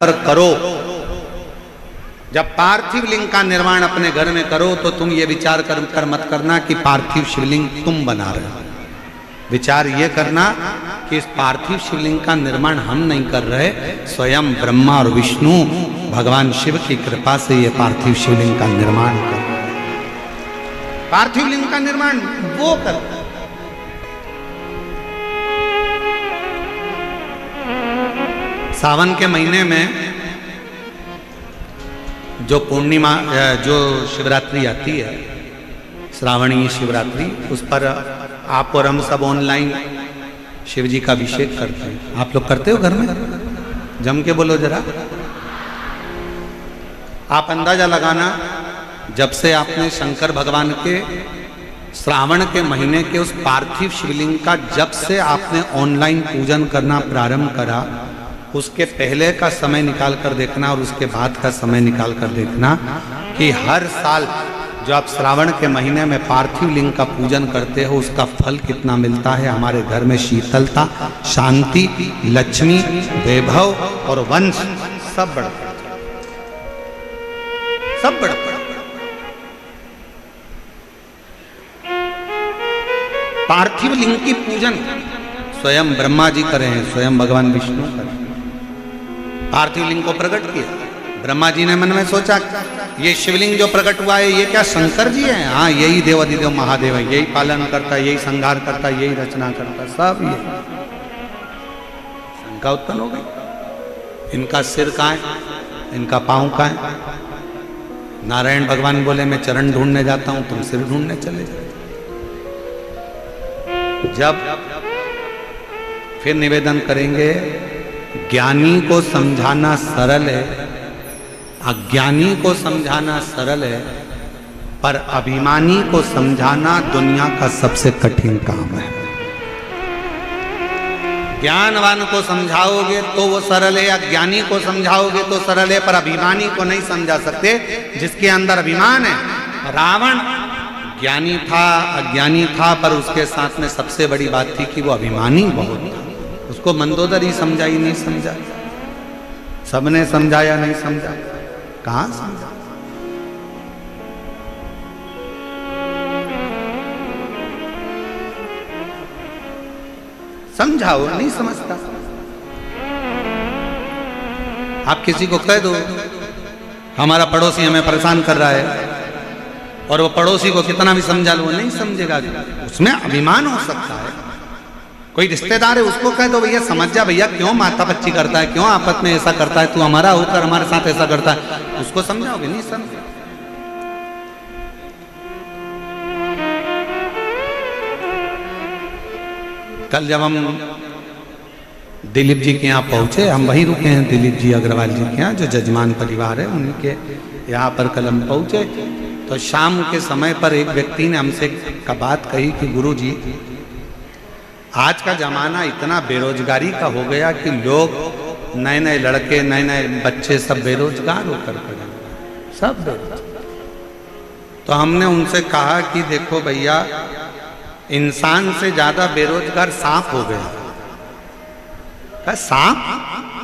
पर करो, जब पार्थिव लिंग का निर्माण अपने घर में करो तो तुम ये विचार कर मत करना कि पार्थिव शिवलिंग तुम बना रहे हो। विचार ये करना कि इस पार्थिव शिवलिंग का निर्माण हम नहीं कर रहे, स्वयं ब्रह्मा और विष्णु भगवान शिव की कृपा से ये पार्थिव शिवलिंग का निर्माण कर रहे हैं। पार्थिव लिंग का निर्माण वो कर, सावन के महीने में जो पूर्णिमा जो शिवरात्रि आती है, श्रावणी शिवरात्रि, उस पर आप और हम सब ऑनलाइन शिव जी का अभिषेक करते हैं। आप लोग करते हो घर में? जम के बोलो जरा। आप अंदाजा लगाना, जब से आपने शंकर भगवान के श्रावण के महीने के उस पार्थिव शिवलिंग का जब से आपने ऑनलाइन पूजन करना प्रारंभ करा, उसके पहले का समय निकाल कर देखना और उसके बाद का समय निकाल कर देखना कि हर साल जो आप श्रावण के महीने में पार्थिव लिंग का पूजन करते हो उसका फल कितना मिलता है। हमारे घर में शीतलता, शांति, लक्ष्मी, वैभव और वंश सब बढ़ता है, सब बढ़ता है। पार्थिव लिंग की पूजन स्वयं ब्रह्मा जी करे हैं, स्वयं भगवान विष्णु करे। पार्थिव लिंग को प्रकट किया, ब्रह्मा जी ने मन में सोचा ये शिवलिंग जो प्रकट हुआ है ये क्या शंकर जी हैं? हाँ, यही देवाधिदेव महादेव है, यही पालन करता है, यही संहार करता है, यही रचना करता है, सब ये। शंका उत्पन्न हो गई, इनका सिर कहाँ है, इनका पांव कहाँ है? नारायण भगवान बोले मैं चरण ढूंढने जाता हूं, तुम सिर ढूंढने चले जाओ। जब फिर निवेदन करेंगे, ज्ञानी को समझाना सरल है, अज्ञानी को समझाना सरल है, पर अभिमानी को समझाना दुनिया का सबसे कठिन काम है। ज्ञानवान को समझाओगे तो वो सरल है, अज्ञानी को समझाओगे तो सरल है, पर अभिमानी को नहीं समझा सकते जिसके अंदर अभिमान है। रावण ज्ञानी था, अज्ञानी था, पर उसके साथ में सबसे बड़ी बात थी कि वो अभिमानी बहुत था। उसको मंदोदरी समझा ही नहीं समझा, सबने समझाया नहीं समझा, कहां समझा? समझाओ, नहीं समझता। आप किसी को कह दो हमारा पड़ोसी हमें परेशान कर रहा है, और वो पड़ोसी को कितना भी समझा लो वो नहीं समझेगा, उसमें अभिमान हो सकता है। कोई रिश्तेदार है उसको कह दो भैया समझ जा, भैया क्यों माथा पच्ची करता है, क्यों आपस में ऐसा करता है, तू हमारा होकर हमारे साथ ऐसा करता है, उसको समझाओगे नहीं समझ। कल जब हम दिलीप जी के यहाँ पहुंचे, हम वहीं रुके हैं, दिलीप जी अग्रवाल जी के यहाँ जो जजमान परिवार है उनके यहाँ पर कल हम पहुंचे, तो शाम के समय पर एक व्यक्ति ने हमसे एक बात कही कि गुरु जी आज का जमाना इतना बेरोजगारी का हो गया कि लोग नए नए लड़के, नए नए बच्चे सब बेरोजगार होकर खड़े, सब बेरोजगार। तो हमने उनसे कहा कि देखो भैया, इंसान से ज्यादा बेरोजगार सांप हो गया। क्या सांप?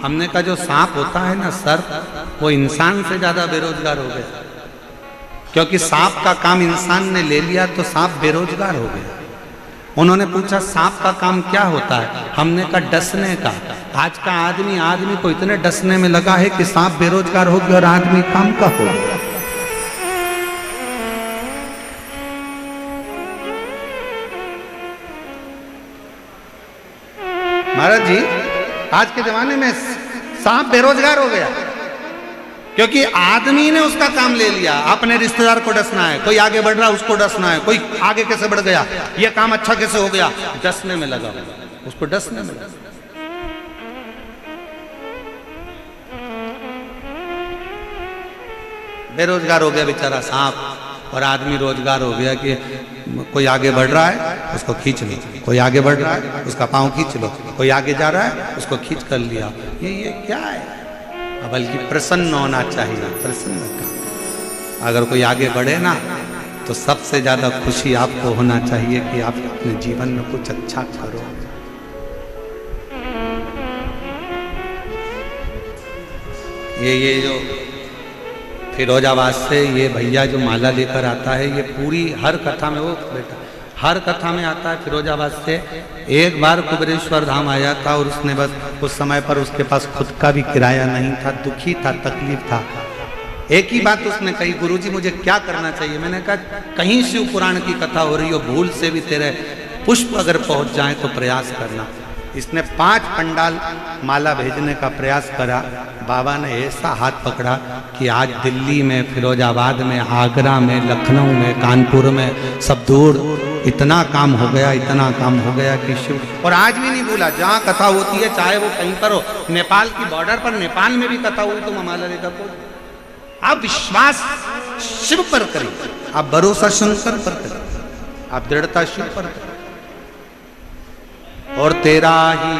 हमने कहा जो सांप होता है ना सर्प, वो इंसान से ज्यादा बेरोजगार हो गया, क्योंकि सांप का काम इंसान ने ले लिया तो सांप बेरोजगार हो गया। उन्होंने पूछा सांप का काम क्या होता है? हमने कहा डसने का। आज का आदमी को इतने डसने में लगा है कि सांप बेरोजगार हो गया और आदमी काम का हो गया। महाराज जी, आज के जमाने में सांप बेरोजगार हो गया क्योंकि आदमी ने उसका काम ले लिया। अपने रिश्तेदार को डसना है, कोई आगे बढ़ रहा है उसको डसना है, कोई आगे कैसे बढ़ गया, ये काम अच्छा कैसे हो गया, डसने में लगा, उसको डसने में लगा। बेरोजगार हो गया बेचारा सांप, और आदमी रोजगार हो गया कि कोई आगे बढ़ रहा है उसको खींच लो, कोई आगे बढ़ रहा है उसका पांव खींच लो, कोई आगे जा रहा है उसको खींच कर लिया। ये क्या है? बल्कि प्रसन्न होना चाहिए, प्रसन्न का। अगर कोई आगे बढ़े ना तो सबसे ज्यादा खुशी आपको होना चाहिए कि आप अपने जीवन में कुछ अच्छा करो। ये जो फिरोजाबाद से ये भैया जो माला लेकर आता है, ये पूरी हर कथा में, वो बेटा हर कथा में आता है फिरोजाबाद से। एक बार कुबेरेश्वर धाम आया था और उसने बस उस समय पर उसके पास खुद का भी किराया नहीं था, दुखी था, तकलीफ था। एक ही बात उसने कही, गुरुजी मुझे क्या करना चाहिए? मैंने कहा कहीं शिव पुराण की कथा हो रही हो, भूल से भी तेरे पुष्प अगर पहुंच जाए तो प्रयास करना। इसने 5 पंडाल माला भेजने का प्रयास करा। बाबा ने ऐसा हाथ पकड़ा कि आज दिल्ली में, फिरोजाबाद में, आगरा में, लखनऊ में, कानपुर में, सब दूर इतना काम हो गया, इतना काम हो गया कि शिव, और आज भी नहीं भूला। जहाँ कथा होती है, चाहे वो कहीं पर हो, नेपाल की बॉर्डर पर, नेपाल में भी कथा हुई तो माला लेकर पहुंच। आप विश्वास शिव पर करें, आप भरोसा शंकर पर करें, आप दृढ़ता शिव पर करें, और तेरा ही